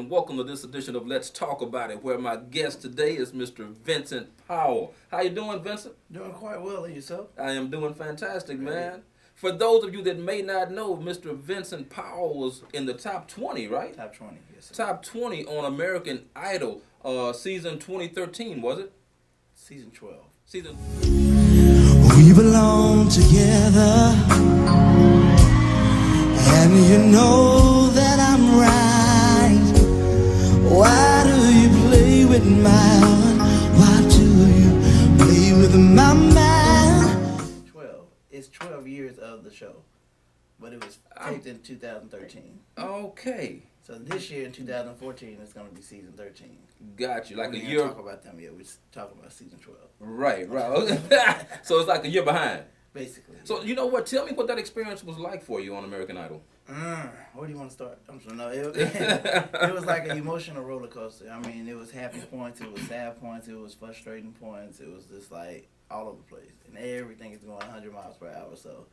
and welcome to this edition of Let's Talk About It, where my guest today is Mr. Vincent Powell. How you doing, Vincent? Doing quite well, and yourself? I am doing fantastic, man. For those of you that may not know, Mr. Vincent Powell was in the top 20, right? Top 20, yes, sir. Top 20 on American Idol, season 2013, was it? Season 12. Season. We belong together, and you know that I'm right. Why do you play with my heart? Why do you play with my mind? 12. It's 12 years of the show, but it was taped in 2013. Okay. So this year in 2014, it's going to be season 13. Got you. Like we a didn't year. talk about them yet. We're talking about season 12. Right. So it's like a year behind. Basically. So you know what? Tell me what that experience was like for you on American Idol. Where do you want to start? I'm sorry, no, it was like an emotional roller coaster. I mean, it was happy points, it was sad points, it was frustrating points. It was just like all over the place, and everything is going 100 miles per hour. So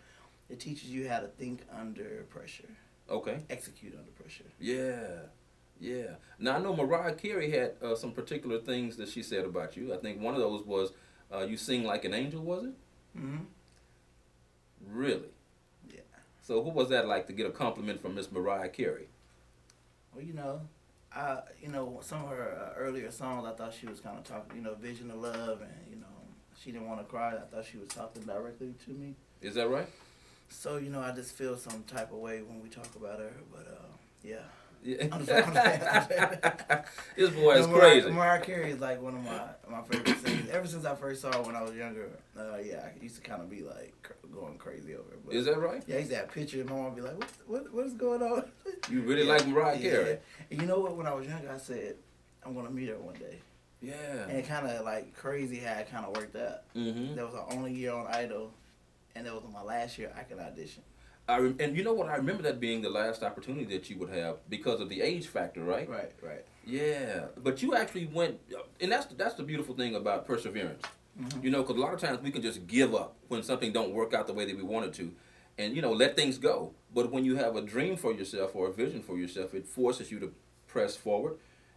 it teaches you how to think under pressure. Okay. Execute under pressure. Yeah. Now I know Mariah Carey had some particular things that she said about you. I think one of those was you sing like an angel, was it? Mm-hmm. Really? Yeah. So who was that like to get a compliment from Miss Mariah Carey? Well, some of her earlier songs, I thought she was kind of talking, Vision of Love, and, She Didn't Want to Cry. I thought she was talking directly to me. Is that right? So, I just feel some type of way when we talk about her, but, yeah. Yeah. I'm saying. This boy is crazy. Mariah Carey is like one of my favorite singers. Ever since I first saw her when I was younger, I used to kind of be like going crazy over her. But, is that right? Yeah, I used to have pictures, and my mom would be like, what is going on? You really like Mariah Carey? Yeah. And you know what? When I was younger, I said, I'm going to meet her one day. Yeah. And it kind of like crazy how it kind of worked out. Mm-hmm. That was the only year on Idol, and that was my last year I could audition. And you know what? I remember that being the last opportunity that you would have because of the age factor, right? Right. Yeah, but you actually went, and that's the beautiful thing about perseverance. Mm-hmm. Because a lot of times we can just give up when something don't work out the way that we wanted to, and let things go. But when you have a dream for yourself or a vision for yourself, it forces you to press forward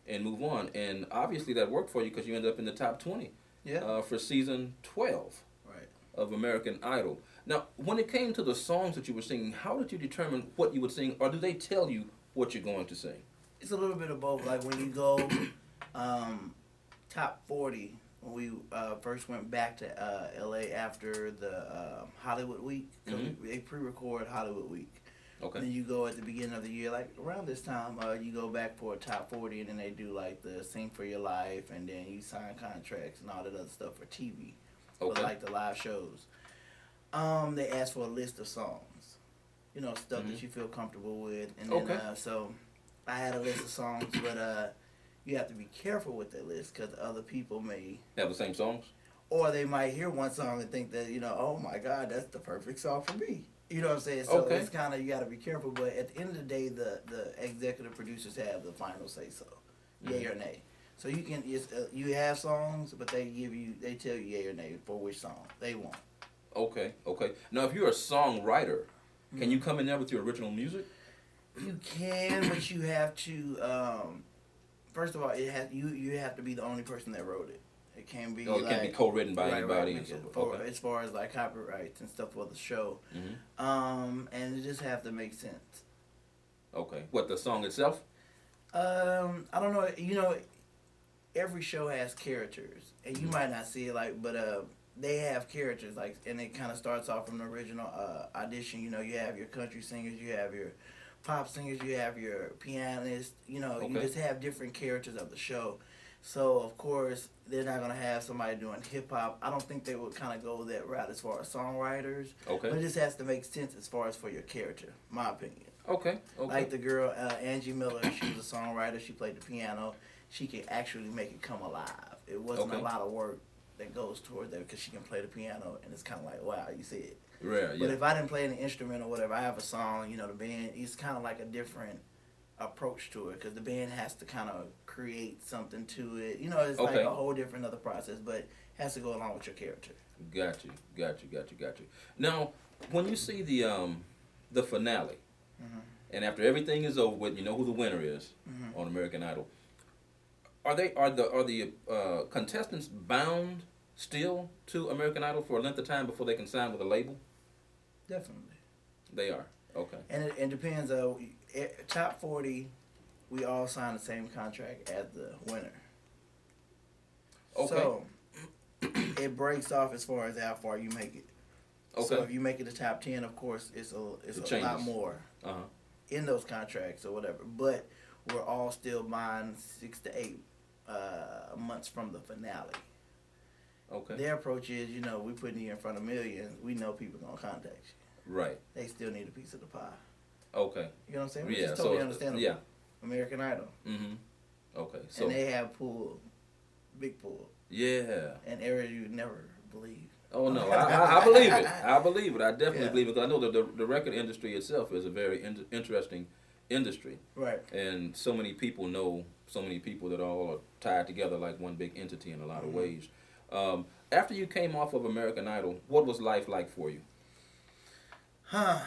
and move on. And obviously that worked for you because you ended up in the top 20 for season 12 of American Idol. Now, when it came to the songs that you were singing, how did you determine what you would sing, or do they tell you what you're going to sing? It's a little bit of both. Like when you go top 40, when we first went back to LA after the Hollywood Week, Mm-hmm. they pre-record Hollywood Week. Okay. Then you go at the beginning of the year, like around this time, you go back for a top 40, and then they do like the Sing for Your Life, and then you sign contracts and all that other stuff for TV, for like the live shows. They ask for a list of songs, stuff that you feel comfortable with, and then so I had a list of songs, but you have to be careful with that list because other people may have the same songs, or they might hear one song and think that oh my God, that's the perfect song for me. You know what I'm saying? So it's kind of, you got to be careful, but at the end of the day, the executive producers have the final say so, yay or nay. So you can you have songs, but they tell you yay or nay for which song they want. Okay. Now, if you're a songwriter, can you come in there with your original music? You can, but you have to. First of all, you have to be the only person that wrote it. It can't be. It can't be co-written by anybody. Right, as far as like copyrights and stuff for the show, and it just have to make sense. Okay. What, the song itself? I don't know. Every show has characters, and you might not see it but they have characters, like, and it kind of starts off from the original audition. You have your country singers, you have your pop singers, you have your pianists. You just have different characters of the show. So of course they're not gonna have somebody doing hip hop. I don't think they would kind of go that route as far as songwriters. Okay. But it just has to make sense as far as for your character, my opinion. Okay. Like the girl Angie Miller, she was a songwriter. She played the piano. She could actually make it come alive. It wasn't a lot of work that goes toward that because she can play the piano, and it's kind of like, wow, you see it. Rare, yeah. But if I didn't play an instrument or whatever, I have a song, the band, it's kind of like a different approach to it because the band has to kind of create something to it. It's like a whole different other process, but it has to go along with your character. Got you. Now, when you see the finale, and after everything is over with, you know who the winner is on American Idol. Are the contestants bound still to American Idol for a length of time before they can sign with a label? Definitely. They are. Okay. And it depends. Top 40, we all sign the same contract as the winner. Okay. So it breaks off as far as how far you make it. Okay. So if you make it to top 10, of course, it's a lot more in those contracts or whatever. But we're all still buying 6 to 8 months from the finale. Okay. Their approach is, we putting you in front of millions. We know people gonna contact you. Right. They still need a piece of the pie. Okay. You know what I'm saying? Which Yeah. is totally understandable. Yeah. American Idol. Mm-hmm. Okay. So. And they have pool, big pool. Yeah. And areas you would never believe. Oh no, I believe it. I believe it. I definitely Yeah. believe it because I know that the record industry itself is a very interesting industry. Right. And so many people know so many people that all are tied together like one big entity in a lot of ways. After you came off of American Idol, what was life like for you? I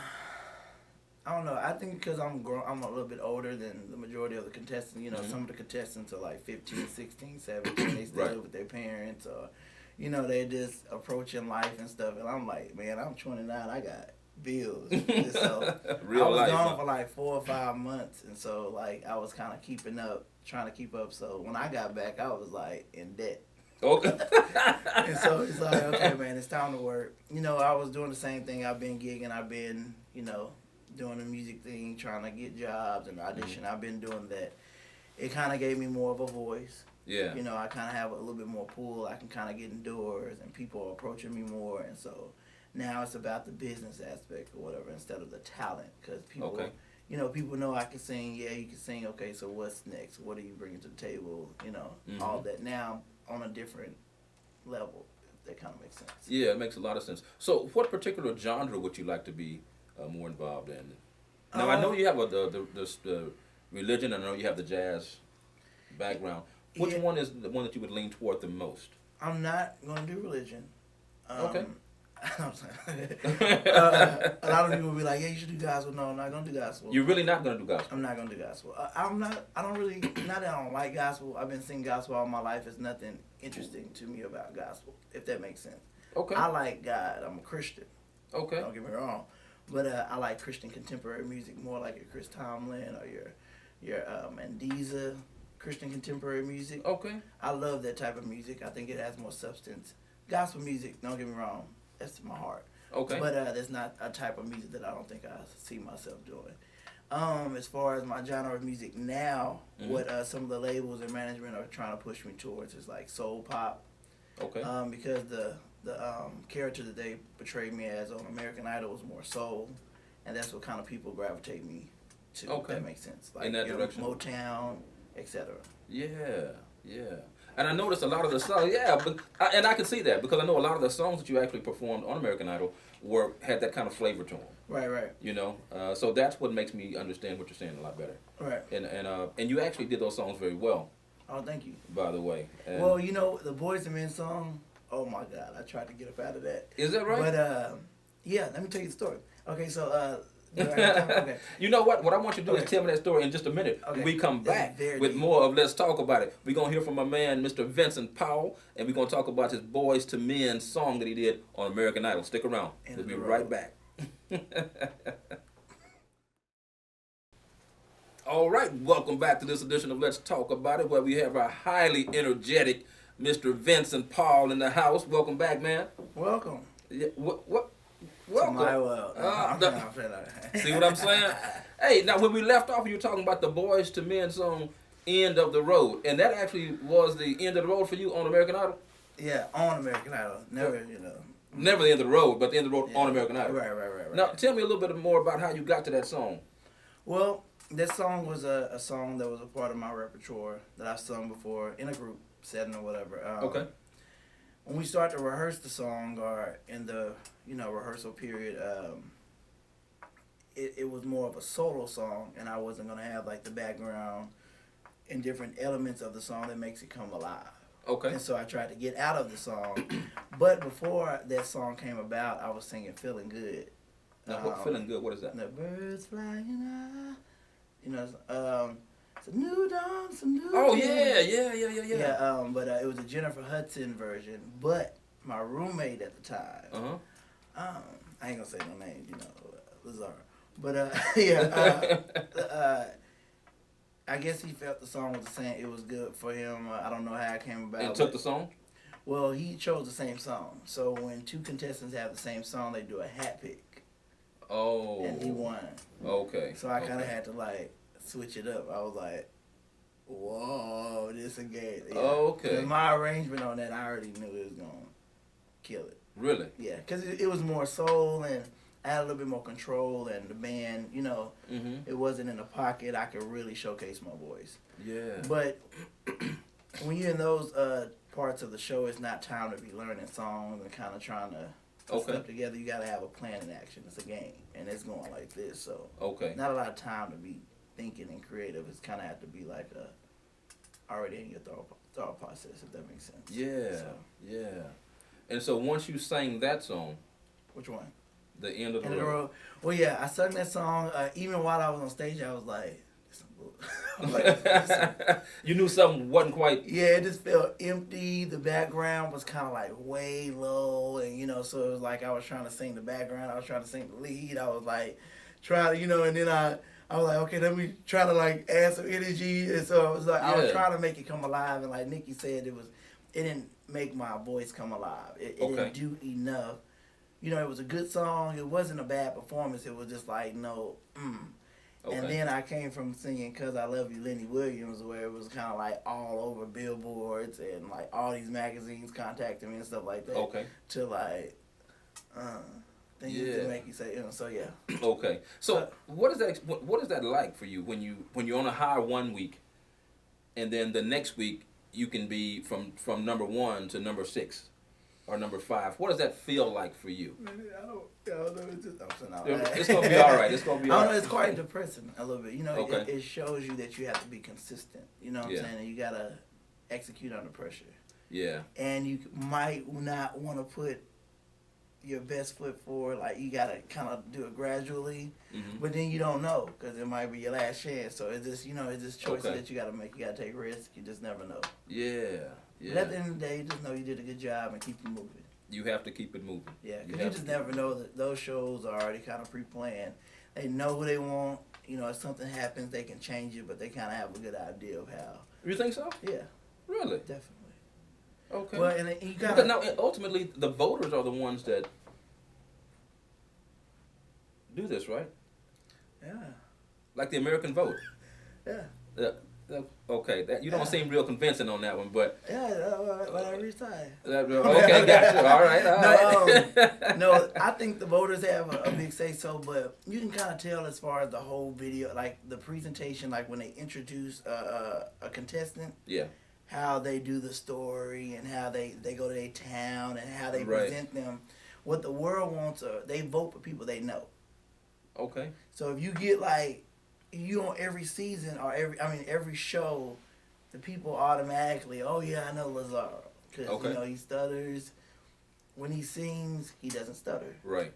don't know. I think because I'm a little bit older than the majority of the contestants. Some of the contestants are like 15, 16, 17. They still live with their parents, or they're just approaching life and stuff. And I'm like, man, I'm 29. I got bills. So Real I was life, gone for like 4 or 5 months, and so like I was kind of trying to keep up. So when I got back, I was like in debt. Okay. And so it's like, okay, man, it's time to work. I was doing the same thing. I've been gigging. I've been, doing the music thing, trying to get jobs and audition. I've been doing that. It kind of gave me more of a voice. Yeah. I kind of have a little bit more pull. I can kind of get indoors, and people are approaching me more. And so now it's about the business aspect or whatever instead of the talent, because people, people know I can sing. Yeah, you can sing. Okay, so what's next? What are you bringing to the table? All that. Now on a different level, if that kind of makes sense. Yeah, it makes a lot of sense. So what particular genre would you like to be more involved in? Now, I know you have the religion, I know you have the jazz background. Which one is the one that you would lean toward the most? I'm not going to do religion. Okay. A lot of people will be like, yeah, you should do gospel. No, I'm not going to do gospel. You're really not going to do gospel? I'm not going to do gospel. I don't really, not that I don't like gospel. I've been singing gospel all my life. There's nothing interesting to me about gospel, if that makes sense. Okay. I like God. I'm a Christian. Okay. Don't get me wrong. But I like Christian contemporary music more, like your Chris Tomlin or your Mendiza Christian contemporary music. Okay. I love that type of music. I think it has more substance. Gospel music, don't get me wrong, that's my heart. Okay. But there's not a type of music that I don't think I see myself doing. As far as my genre of music now, what some of the labels and management are trying to push me towards is like soul pop. Okay. Because the character that they portrayed me as on American Idol was more soul, and that's what kind of people gravitate me to. Okay. If that makes sense. Like, in that direction. Motown, etc. Yeah, yeah. And I noticed a lot of the songs, and I can see that because I know a lot of the songs that you actually performed on American Idol had that kind of flavor to them. Right, right. So that's what makes me understand what you're saying a lot better. Right. And you actually did those songs very well. Oh, thank you. By the way. And well, the Boys and Men song, oh my God, I tried to get up out of that. Is that right? But, yeah, let me tell you the story. Okay, so, okay. You know what? What I want you to do is tell me that story in just a minute. Okay. When we come back with more of Let's Talk About It. We're going to hear from my man, Mr. Vincent Powell, and we're going to talk about his Boys to Men song that he did on American Idol. Stick around. We'll be right back. All right, welcome back to this edition of Let's Talk About It, where we have our highly energetic Mr. Vincent Powell in the house. Welcome back, man. Welcome. Yeah, welcome. To my world. See what I'm saying? Hey, now when we left off, you were talking about the Boys to Men song, End of the Road. And that actually was the end of the road for you on American Idol? Yeah, on American Idol. Never, Never the end of the road, but the end of the road on American Idol. Right. Now, tell me a little bit more about how you got to that song. Well, that song was a song that was a part of my repertoire that I've sung before in a group setting or whatever. Okay. When we start to rehearse the song or in the rehearsal period, it was more of a solo song, and I wasn't gonna have like the background and different elements of the song that makes it come alive. Okay. And so I tried to get out of the song, but before that song came about, I was singing "Feeling Good" Now, what feeling good? What is that? The birds flying high. You know, it's a new dawn, it's a new Oh day. yeah. But it was a Jennifer Hudson version. But my roommate at the time, I ain't gonna say no names, you know, Lazar. But I guess he felt the song was the same. It was good for him. I don't know how it came about. And took the song? Well, he chose the same song. So when two contestants have the same song, they do a hat pick. Oh. And he won. Okay. So I kind of had to like switch it up. I was like, whoa, this a game. Yeah. Oh, okay. And my arrangement on that, I already knew it was going to kill it. Really? Yeah, because it was more soul and I had a little bit more control and the band, you know, it wasn't in the pocket. I could really showcase my voice. Yeah. But when you're in those parts of the show, it's not time to be learning songs and kind of trying to put stuff together. You got to have a plan in action. It's a game, and it's going like this. So not a lot of time to be thinking and creative. It's kind of have to be like already in your thought process, if that makes sense. Yeah, yeah. And so once you sang that song, which one? The End of the Road. Well, yeah, I sung that song. Even while I was on stage, I was like, like you knew something wasn't quite. Yeah, it just felt empty. The background was kind of like way low, and you know, so it was like I was trying to sing the background. I was trying to sing the lead. I was like, trying to, you know, and then I was like, okay, let me try to like add some energy. And so I was like, I was trying to make it come alive. And like Nikki said, it didn't make my voice come alive. It didn't do enough. You know, it was a good song. It wasn't a bad performance. It was just like, no, And then I came from singing "Cause I Love You," Lenny Williams, where it was kind of like all over billboards and like all these magazines contacting me and stuff like that. To like, things that make you say, you know. So yeah. Okay. So what is that like for you when you're on a high one week, and then the next week you can be from number 1 to number 6? Or number 5. What does that feel like for you? I don't know. It's just it's gonna be all right. It's gonna be all right. I don't know. It's quite depressing a little bit. You know, Okay. it shows you that you have to be consistent. You know what I'm saying? And you gotta execute under pressure. Yeah. And you might not want to put your best foot forward. Like you gotta kind of do it gradually, but then you don't know because it might be your last chance. So it's just it's just choices that you gotta make. You gotta take risks. You just never know. Yeah. Yeah. But at the end of the day, just know you did a good job and keep it moving. You have to keep it moving. Yeah, because you just never know that those shows are already kind of pre-planned. They know who they want. You know, if something happens, they can change it, but they kind of have a good idea of how. You think so? Yeah. Really? Definitely. Okay. Well, and you got because now ultimately the voters are the ones that do this, right? Yeah. Like the American vote. Yeah. Okay, you don't seem real convincing on that one, but whatever you say. Okay, gotcha. All right. No, I think the voters have a big say so, but you can kind of tell as far as the whole video, like the presentation, like when they introduce a contestant. Yeah. How they do the story and how they go to their town and how they present them. What the world wants, they vote for people they know. Okay. So if you get like. You on every season or every show, the people automatically, oh yeah, I know Lazaro because you know he stutters. When he sings, he doesn't stutter. Right.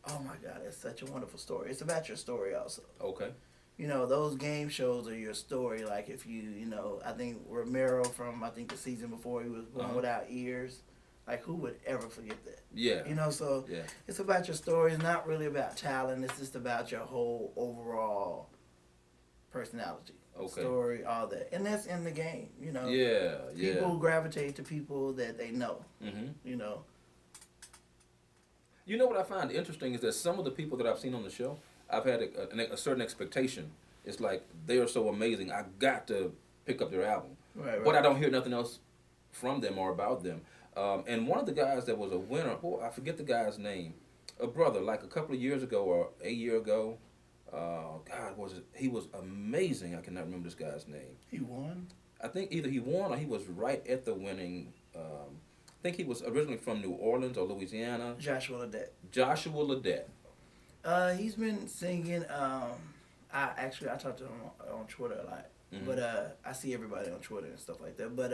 Oh my God, that's such a wonderful story. It's about your story also. Okay. You know, those game shows are your story. Like if you know, I think Romero from the season before he was born without ears. Like who would ever forget that? Yeah. You know, so it's about your story. It's not really about talent. It's just about your whole overall personality, story, all that, and that's in the game. You know, people gravitate to people that they know. You know. You know what I find interesting is that some of the people that I've seen on the show, I've had a certain expectation. It's like they are so amazing. I got to pick up their album, but I don't hear nothing else from them or about them. And one of the guys that was a winner, I forget the guy's name, a brother, like a couple of years ago or a year ago. He was amazing. I cannot remember this guy's name. He won? I think either he won or he was right at the winning. I think he was originally from New Orleans or Louisiana. Joshua Ledette. He's been singing. I talked to him on Twitter a lot. But I see everybody on Twitter and stuff like that. But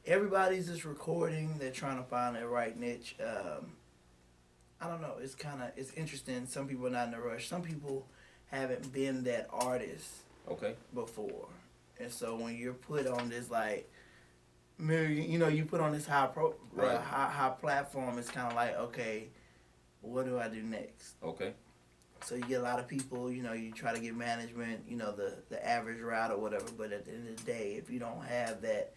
everybody's just recording. They're trying to find their right niche. I don't know. It's interesting. Some people are not in a rush. Some people haven't been that artist Okay. before, and so when you're put on this like, you put on this Right. high platform, it's kind of like, okay, what do I do next? Okay. So you get a lot of people, you try to get management, the average route or whatever. But at the end of the day, if you don't have that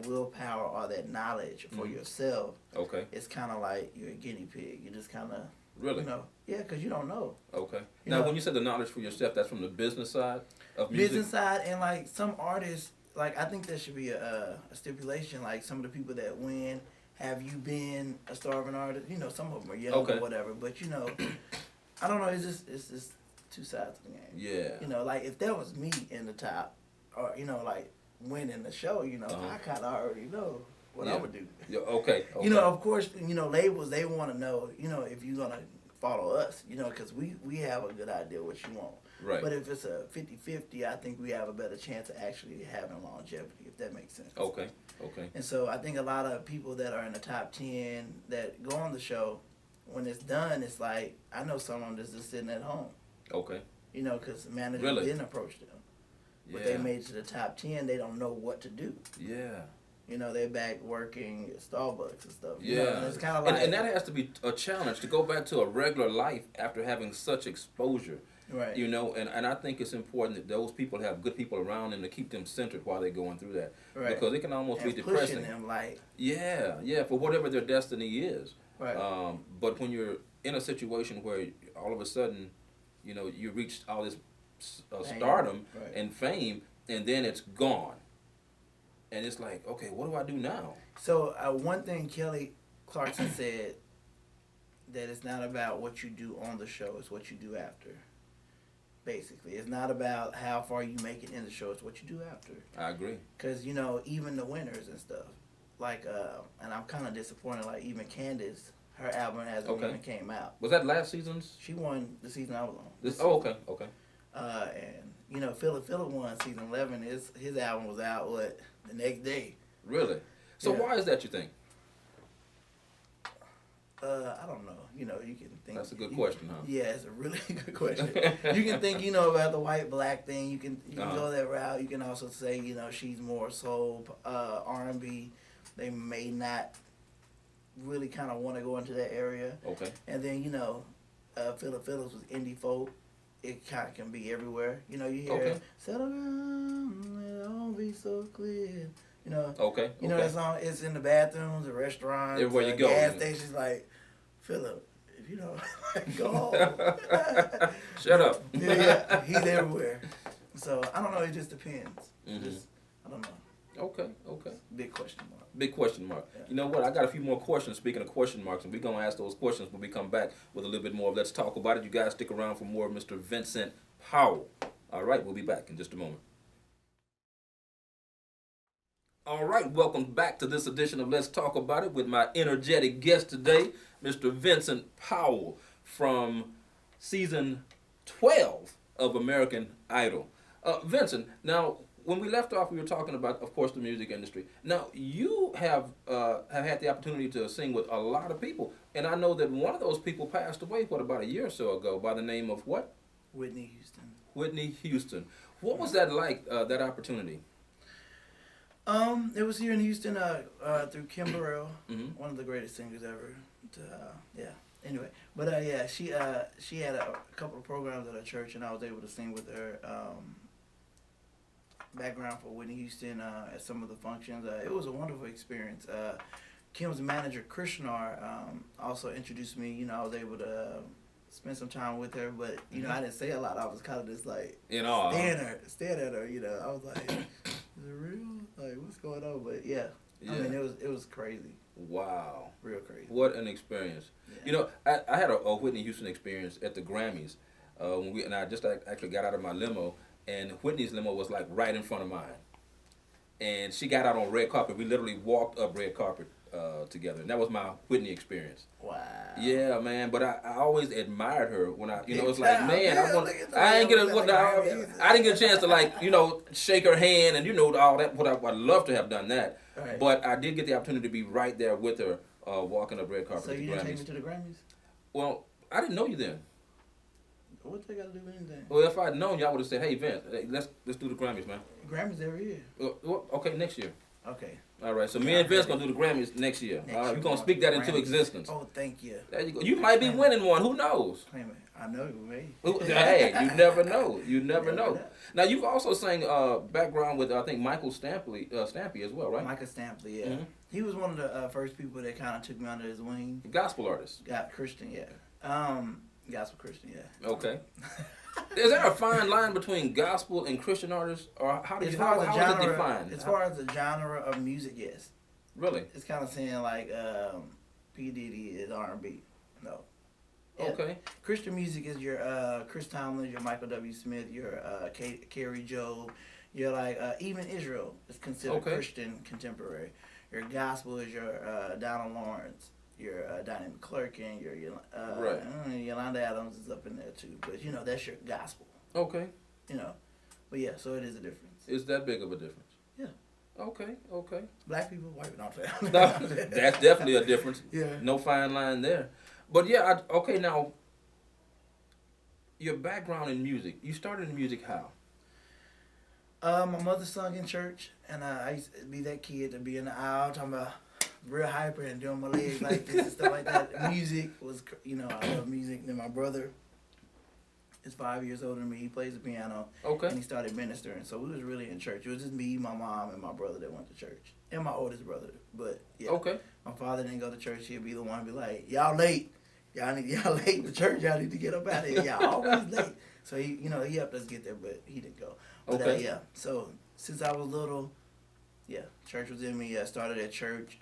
willpower or that knowledge for yourself, Okay. it's kind of like you're a guinea pig. You just kind of, Really? yeah, because you don't know. Okay. You Now, know- when you said the knowledge for yourself, that's from the business side of music? Business side, and like some artists, like I think there should be a stipulation, like some of the people that win, have you been a starving artist? Some of them are young Okay. or whatever, but I don't know, it's just two sides of the game. Yeah. Like if there was me in the top, or like winning the show, I kind of already know what I Yeah. would do. Yeah, okay. Of course, labels, they want to know, if you're gonna follow us, because we have a good idea what you want. Right. But if it's a 50-50, I think we have a better chance of actually having longevity, if that makes sense. Okay. Okay. And so I think a lot of people that are in the top 10 that go on the show, when it's done, it's like, I know someone that's just sitting at home, Okay. because the manager Really? didn't approach them. Yeah. But they made it to the top 10, they don't know what to do. Yeah. They're back working at Starbucks and stuff. Yeah. And it's kind of like... and that has to be a challenge to go back to a regular life after having such exposure. Right. And I think it's important that those people have good people around them to keep them centered while they're going through that. Right. Because it can almost and be depressing. pushing them, like... Yeah, for whatever their destiny is. Right. But when you're in a situation where all of a sudden, you reached all this stardom Right. and fame, and then it's gone. And it's like, okay, what do I do now? So one thing Kelly Clarkson said, that it's not about what you do on the show, it's what you do after. Basically, it's not about how far you make it in the show, it's what you do after. I agree. Because, even the winners and stuff, like, and I'm kind of disappointed, like even Candace, her album hasn't even came out. Was that last season's? She won the season I was on. Okay. And, Philip won season 11, his album was out, the next day. Really? So Yeah. why is that, you think? I don't know. You can think. That's a good question, huh? Yeah, it's a really good question. You can think, about the white-black thing. You can go that route. You can also say, she's more soul, R&B. They may not really kind of want to go into that area. Okay. And then, Philip Phillips was indie folk. It kind of can be everywhere. You hear, settle down, it won't be so clear. Okay. that song, it's in the bathrooms, the restaurants, Everywhere you go. gas stations, like, Philip, if you don't, go home. Shut up. yeah, he's everywhere. So, I don't know, it just depends. Mhm. I don't know. Okay. Big question mark. Big question mark. Yeah. You know what? I got a few more questions, speaking of question marks, and we're going to ask those questions when we come back with a little bit more of Let's Talk About It. You guys stick around for more of Mr. Vincent Powell. All right, we'll be back in just a moment. All right, welcome back to this edition of Let's Talk About It with my energetic guest today, Mr. Vincent Powell from season 12 of American Idol. Vincent, now, when we left off, we were talking about, of course, the music industry. Now, you have had the opportunity to sing with a lot of people, and I know that one of those people passed away, about a year or so ago, by the name of what? Whitney Houston. Whitney Houston. What was that like, that opportunity? It was here in Houston through Kim Burrell, Mhm. one of the greatest singers ever. Anyway, but she had a couple of programs at her church, and I was able to sing with her. Background for Whitney Houston at some of the functions. It was a wonderful experience. Kim's manager, Krishnar, also introduced me. I was able to spend some time with her, but I didn't say a lot. I was kind of just like In awe. staring at her. I was like, is it real? Like, what's going on? But yeah. I mean, it was crazy. Wow. Real crazy. What an experience. Yeah. I had a Whitney Houston experience at the Grammys when I just actually got out of my limo, and Whitney's limo was like right in front of mine. And she got out on red carpet. We literally walked up red carpet together. And that was my Whitney experience. Wow. Yeah, man. But I always admired her when it's like, Yeah, man, yeah, I didn't get a chance to shake her hand and all that. But I'd love to have done that. Right. But I did get the opportunity to be right there with her walking up red carpet So at the you didn't take Grammys. me to the Grammys? Well, I didn't know you then. What they got to do with anything? Well, if I'd known you, I would have said, "Hey, Vince, hey, let's do the Grammys, man." Grammys every year. Well, okay, next year. Okay. All right, so me and Vince gonna do the Grammys next year. Next All right, year we're gonna we're speak that gonna into Grammys. existence. Oh, thank you. There you go. You might be winning one. Who knows? Claim it. I know you may. Hey, you never know. You never Never know. know. Now you've also sang background with I think Michael Stampy as well, right? Michael Stampley, yeah. Mhm. He was one of the first people that kind of took me under his wing. Gospel artist. Got Christian, yeah. Gospel Christian, yeah. Okay. Is there a fine line between gospel and Christian artists, or how is it defined? As far as the genre of music, yes. Really? It's kind of saying like P Diddy is R&B. No. Yeah. Okay. Christian music is your Chris Tomlin, your Michael W. Smith, your Carrie Joe. You're like even Israel is considered Christian contemporary. Your gospel is your Donald Lawrence, your Donnie McClurkin, your Yolanda Adams is up in there too. But you know that's your gospel. Okay. You know, but yeah, so it is a difference. Is that big of a difference? Yeah. Okay. Black people, white people, not fair. No, that's definitely a difference. Yeah. No fine line there. But yeah, okay, now, your background in music, you started in music how? My mother sung in church, and I used to be that kid to be in the aisle talking about real hyper and doing my legs like this and stuff like that. Music was, you know, I love music. Then my brother is 5 years older than me. He plays the piano. Okay. And he started ministering. So we was really in church. It was just me, my mom, and my brother that went to church. And my oldest brother. But, yeah. Okay. My father didn't go to church. He'd be the one to be like, y'all late. Y'all late to church. Y'all need to get up out of here. Y'all always late. So, he helped us get there, but he didn't go. But, Okay. yeah. So, since I was little, yeah, church was in me. I started at church.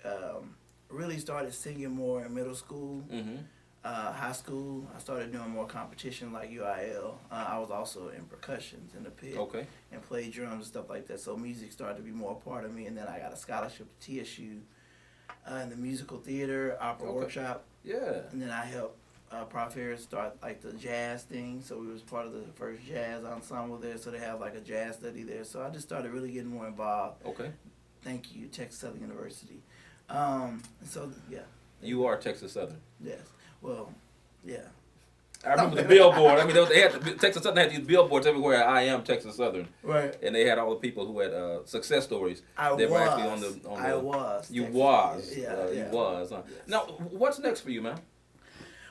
Really started singing more in middle school. Mm-hmm. High school, I started doing more competition like UIL. I was also in percussions in the pit and played drums and stuff like that. So music started to be more a part of me. And then I got a scholarship to TSU in the musical theater, opera workshop. Yeah. And then I helped Prof. Harris start like the jazz thing. So we was part of the first jazz ensemble there. So they have like a jazz study there. So I just started really getting more involved. Okay. Thank you, Texas Southern University. So, yeah. You are Texas Southern. Yes. Well, yeah. I remember the billboard. I mean, Texas Southern had these billboards everywhere. I am Texas Southern. Right. And they had all the people who had success stories. I were actually on I was. You Texas. was. Yeah, You was. Huh? Yes. Now, what's next for you, man?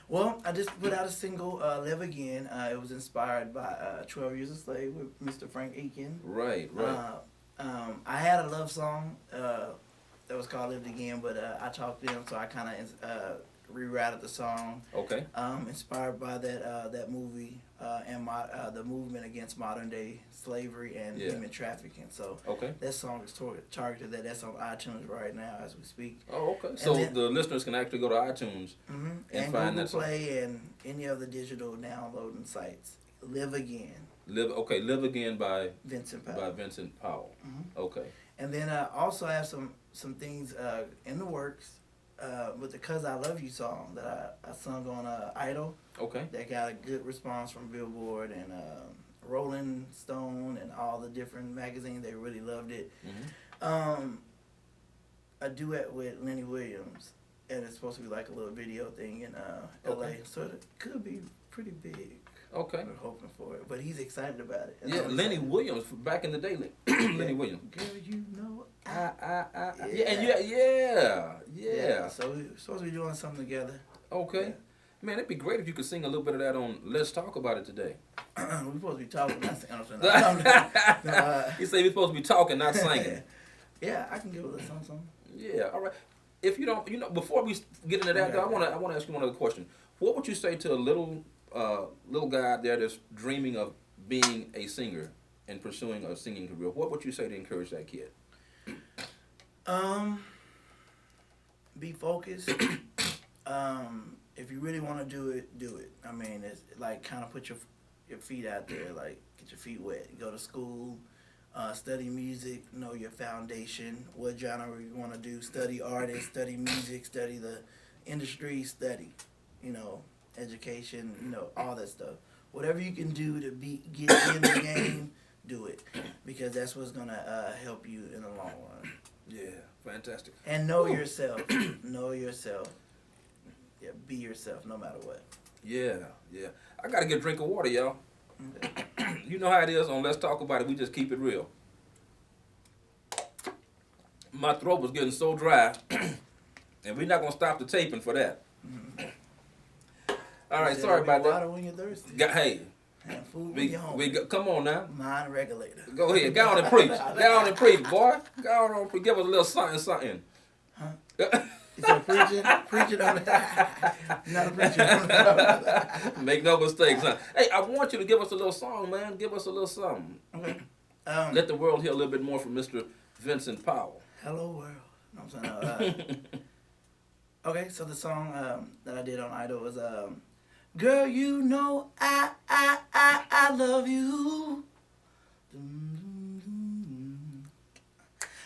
Well, I just put out a single, Live Again. It was inspired by 12 Years a Slave with Mr. Frank Aiken. Right. I had a love song that was called Live Again, but I talked to him, so I kind of rerouted the song. Okay. Inspired by that movie and the movement against modern day slavery and human trafficking. So that song is targeted that's on iTunes right now as we speak. Oh, okay. So then, the listeners can actually go to iTunes and find Google that song. Play and any of the digital downloading sites. Live Again. Live Again by Vincent Powell. Mm-hmm. Okay. And then I also have some things in the works. With the "Cause I Love You" song that I sung on Idol. Okay. That got a good response from Billboard and Rolling Stone and all the different magazines. They really loved it. Mm-hmm. A duet with Lenny Williams, and it's supposed to be like a little video thing in LA. So it could be pretty big. Okay. We're hoping for it, but he's excited about it. Yeah, Lenny Williams back in the day. Lenny Williams. Girl, you know. Yeah. So we're supposed to be doing something together. Okay. Yeah. Man, it'd be great if you could sing a little bit of that on Let's Talk About It today. We're supposed to be talking, not singing. You say we're supposed to be talking, not singing. Yeah, I can give it a song. Yeah, all right. If you don't, before we get into that, I want to ask you one other question. What would you say to a little guy out there that's dreaming of being a singer and pursuing a singing career? What would you say to encourage that kid? Be focused. If you really want to do it, do it. I mean, it's like kind of put your feet out there, like get your feet wet. Go to school, study music, know your foundation, what genre you want to do. Study artists, study music, study the industry, study, education, all that stuff. Whatever you can do to get in the game, do it, because that's what's gonna help you in the long run. Yeah, fantastic. And know yourself. Know yourself. Yeah, be yourself no matter what. Yeah, yeah. I gotta get a drink of water, y'all. Okay. You know how it is on Let's Talk About It. We just keep it real. My throat was getting so dry, and we're not gonna stop the taping for that. All right, sorry about that. Water when you're thirsty. Hey, And food when you're hungry. come on now. Mind regulator. Go ahead, go on and preach. Go on and preach, boy. Go on and preach. Give us a little something. Huh? You said preaching on that. Not a preacher on that. Make no mistakes, huh? Hey, I want you to give us a little song, man. Give us a little something. Okay. Let the world hear a little bit more from Mr. Vincent Powell. Hello world. No, I'm saying, okay, so the song that I did on Idol was Girl, you know I love you.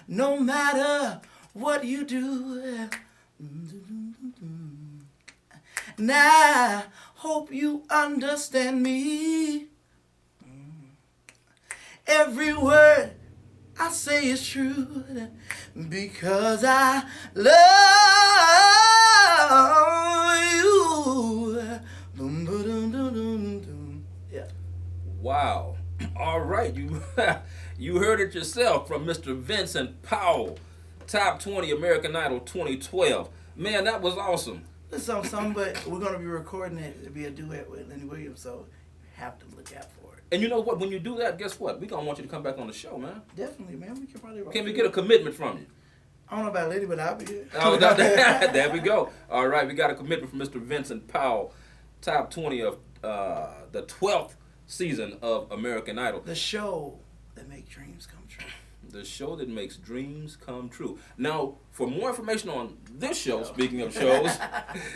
No matter what you do. And I hope you understand me. Every word I say is true because I love you. Yeah. Wow. All right. You heard it yourself from Mr. Vincent Powell, Top 20 American Idol 2012. Man, that was awesome. This song, but we're going to be recording it to be a duet with Lenny Williams, so you have to look out for it. And you know what? When you do that, guess what? We're going to want you to come back on the show, man. Definitely, man. We can probably rock Can we it. get a commitment from you? I don't know about Lenny, but I'll be here. Oh, there we go. All right, we got a commitment from Mr. Vincent Powell, Top 20 of the 12th season of American Idol. The show that makes dreams come true. The show that makes dreams come true. Now, for more information on this show, speaking of shows,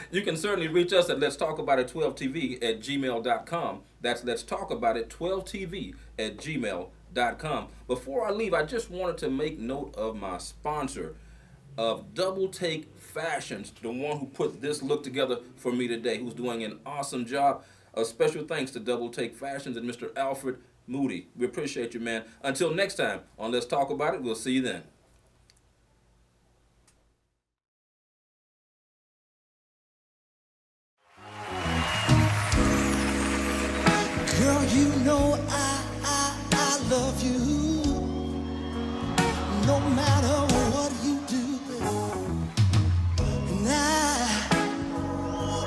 you can certainly reach us at Let's Talk About It 12TV at gmail.com. That's Let's Talk About It 12TV at gmail.com. Before I leave, I just wanted to make note of my sponsor of Double Take Fashions, the one who put this look together for me today, who's doing an awesome job. A special thanks to Double Take Fashions and Mr. Alfred Moody. We appreciate you, man. Until next time on Let's Talk About It, we'll see you then. Girl, you know I love you. No matter what you do, and I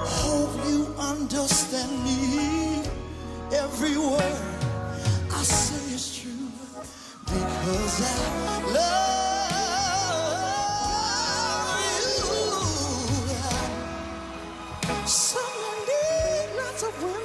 hope you understand me. Every word I say is true because I love you. Some need lots of women.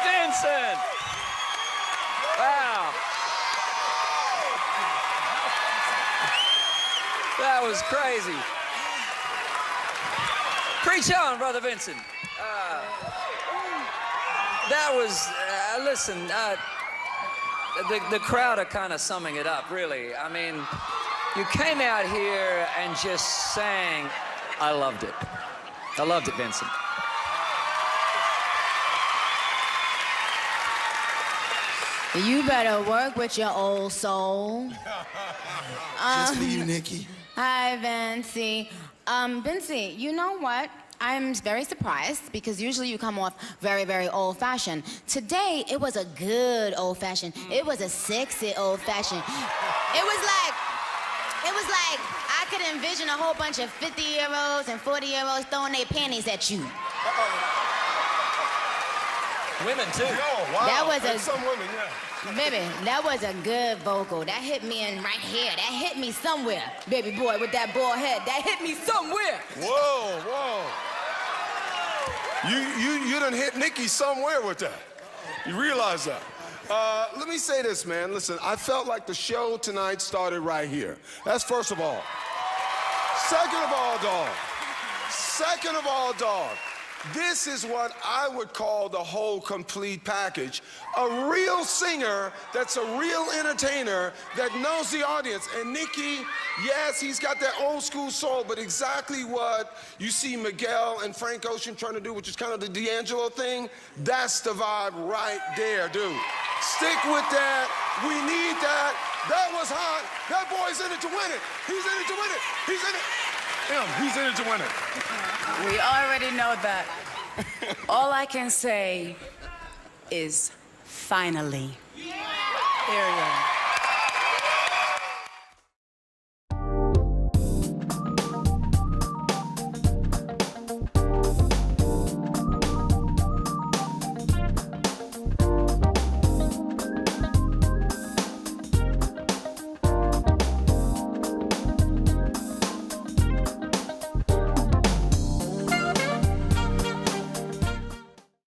Vincent! Wow. That was crazy. Preach on, Brother Vincent. That was, listen, the crowd are kind of summing it up, really. I mean, you came out here and just sang. I loved it. I loved it, Vincent. You better work with your old soul. Just for you, Nikki. Hi, Vincy. Vincy, you know what? I'm very surprised because usually you come off very, very old-fashioned. Today, it was a good old-fashioned. It was a sexy old-fashioned. It was like I could envision a whole bunch of 50-year-olds and 40-year-olds throwing their panties at you. Women, too. Oh, wow. That was and some women, yeah. Baby, that was a good vocal. That hit me in right here. That hit me somewhere. Baby boy with that bald head. That hit me somewhere. Whoa, whoa. You done hit Nikki somewhere with that. You realize that? Let me say this, man. Listen, I felt like the show tonight started right here. That's first of all. Second of all, dog. This is what I would call the whole complete package. A real singer that's a real entertainer that knows the audience. And Nikki, yes, he's got that old school soul, but exactly what you see Miguel and Frank Ocean trying to do, which is kind of the D'Angelo thing, that's the vibe right there, dude. Stick with that. We need that. That was hot. That boy's in it to win it. He's in it to win it. He's in it. He's in it to win it. We already know that. All I can say is finally. There you go.